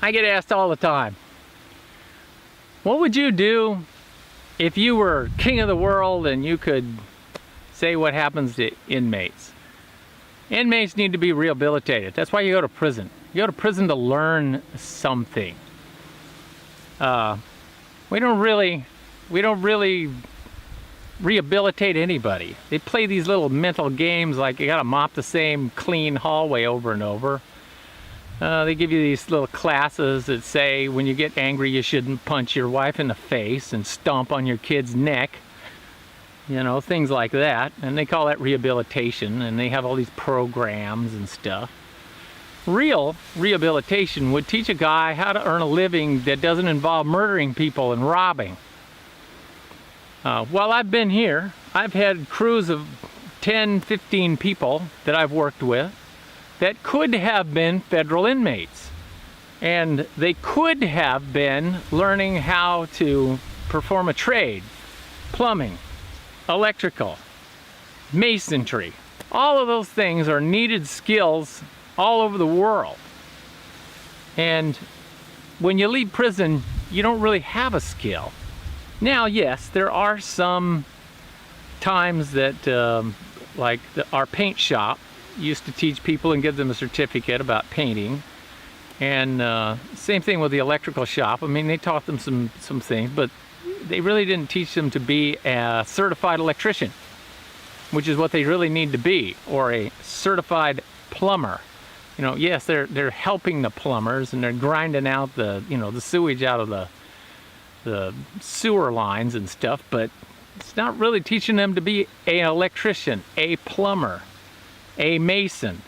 I get asked all the time, what would you do if you were king of the world and you could say what happens to inmates? Inmates need to be rehabilitated. That's why you go to prison. You go to prison to learn something. We don't really rehabilitate anybody. They play these little mental games like you gotta mop the same clean hallway over and over. They give you these little classes that say when you get angry you shouldn't punch your wife in the face and stomp on your kid's neck. You know, things like that. And they call that rehabilitation, and they have all these programs and stuff. Real rehabilitation would teach a guy how to earn a living that doesn't involve murdering people and robbing. While I've been here, I've had crews of 10, 15 people that I've worked with that could have been federal inmates. And they could have been learning how to perform a trade, plumbing, electrical, masonry. All of those things are needed skills all over the world. And when you leave prison, you don't really have a skill. Now, yes, there are some times that, like our paint shop used to teach people and give them a certificate about painting. And same thing with the electrical shop. I mean, they taught them some things, but they really didn't teach them to be a certified electrician, which is what they really need to be, or a certified plumber. You know, yes, they're helping the plumbers and they're grinding out the sewage out of the sewer lines and stuff, but it's not really teaching them to be an electrician, a plumber, a mason.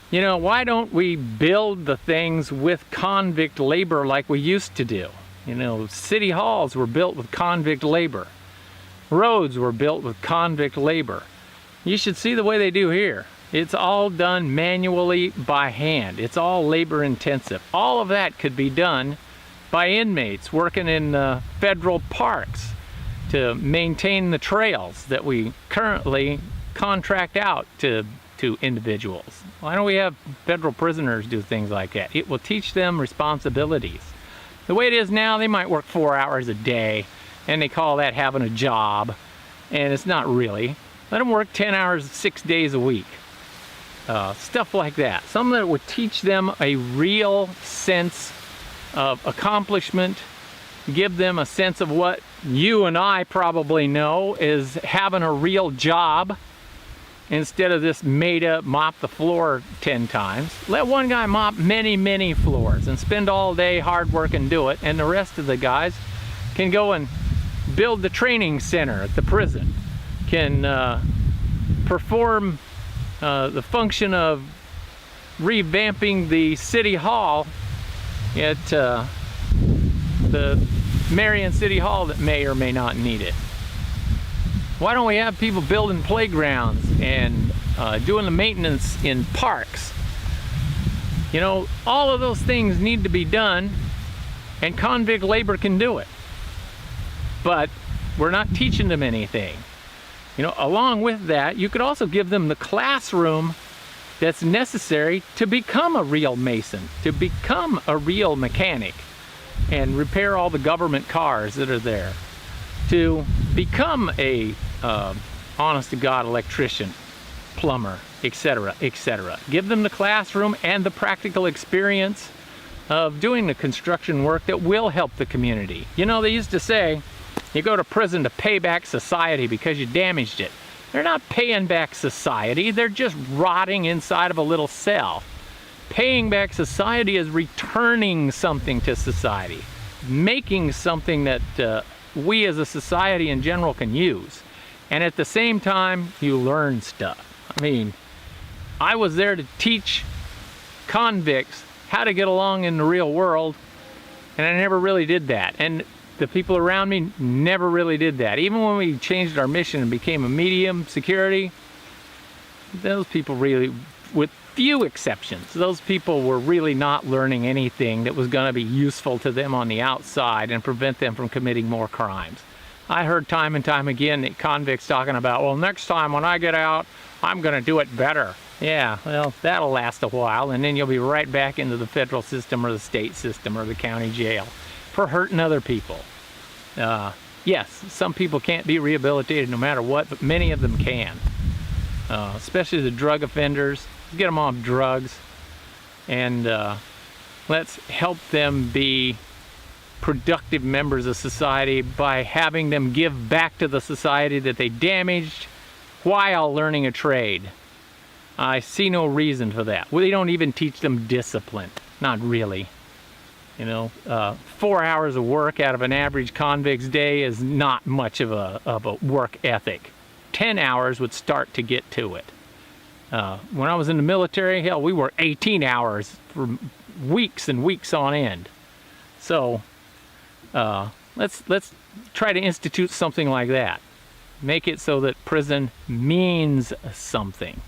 You know, why don't we build the things with convict labor like we used to do? You know, city halls were built with convict labor. Roads were built with convict labor. You should see the way they do here. It's all done manually by hand. It's all labor intensive. All of that could be done by inmates working in federal parks to maintain the trails that we currently contract out to individuals. Why don't we have federal prisoners do things like that? It will teach them responsibilities. The way it is now, they might work 4 hours a day and they call that having a job, and it's not really. Let them work 10 hours 6 days a week. Stuff like that. Something that would teach them a real sense of accomplishment, give them a sense of what you and I probably know is having a real job, instead of this made up mop the floor 10 times. Let one guy mop many floors and spend all day hard work and do it, and the rest of the guys can go and build the training center at the prison, can perform the function of revamping the city hall at the Marion City Hall that may or may not need it. Why don't we have people building playgrounds and doing the maintenance in parks? You know, all of those things need to be done, and convict labor can do it. But we're not teaching them anything. You know, along with that, you could also give them the classroom that's necessary to become a real mason, to become a real mechanic, and repair all the government cars that are there, to become a honest-to-God electrician, plumber, etc., etc. Give them the classroom and the practical experience of doing the construction work that will help the community. You know, they used to say, you go to prison to pay back society because you damaged it. They're not paying back society, they're just rotting inside of a little cell. Paying back society is returning something to society, making something that we as a society in general can use. And at the same time, you learn stuff. I mean, I was there to teach convicts how to get along in the real world, and I never really did that. And the people around me never really did that. Even when we changed our mission and became a medium security, those people really, with few exceptions, those people were really not learning anything that was going to be useful to them on the outside and prevent them from committing more crimes. I heard time and time again that convicts talking about, well, next time when I get out, I'm going to do it better. Yeah, well, that'll last a while, and then you'll be right back into the federal system or the state system or the county jail for hurting other people. Yes, some people can't be rehabilitated no matter what, but many of them can. Especially the drug offenders. Get them off drugs, and let's help them be productive members of society by having them give back to the society that they damaged while learning a trade. I see no reason for that. Well, they don't even teach them discipline. Not really. You know, 4 hours of work out of an average convict's day is not much of a work ethic. 10 hours would start to get to it. When I was in the military, hell, we worked 18 hours for weeks and weeks on end. So let's try to institute something like that. Make it so that prison means something.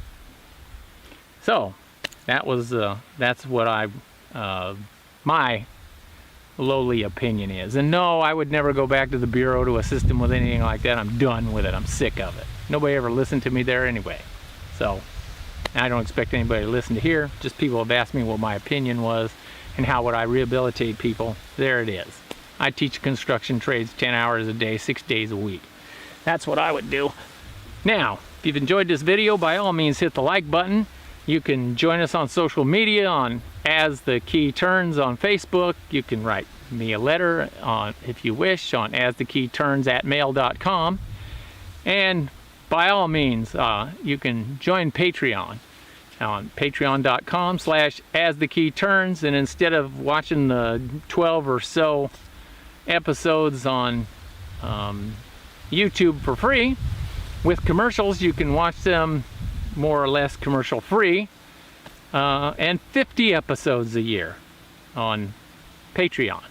So that's what my lowly opinion is. And no, I would never go back to the Bureau to assist them with anything like that. I'm done with it. I'm sick of it. Nobody ever listened to me there anyway. So I don't expect anybody to listen to here. Just people have asked me what my opinion was and how would I rehabilitate people. There it is. I teach construction trades 10 hours a day, 6 days a week. That's what I would do. Now, if you've enjoyed this video, by all means hit the like button. You can join us on social media on As the Key Turns on Facebook. You can write me a letter on, if you wish, on askeyturns@mail.com. And by all means, you can join Patreon on patreon.com/asthekeyturns, and instead of watching the 12 or so episodes on YouTube for free with commercials, you can watch them more or less commercial free, and 50 episodes a year on Patreon.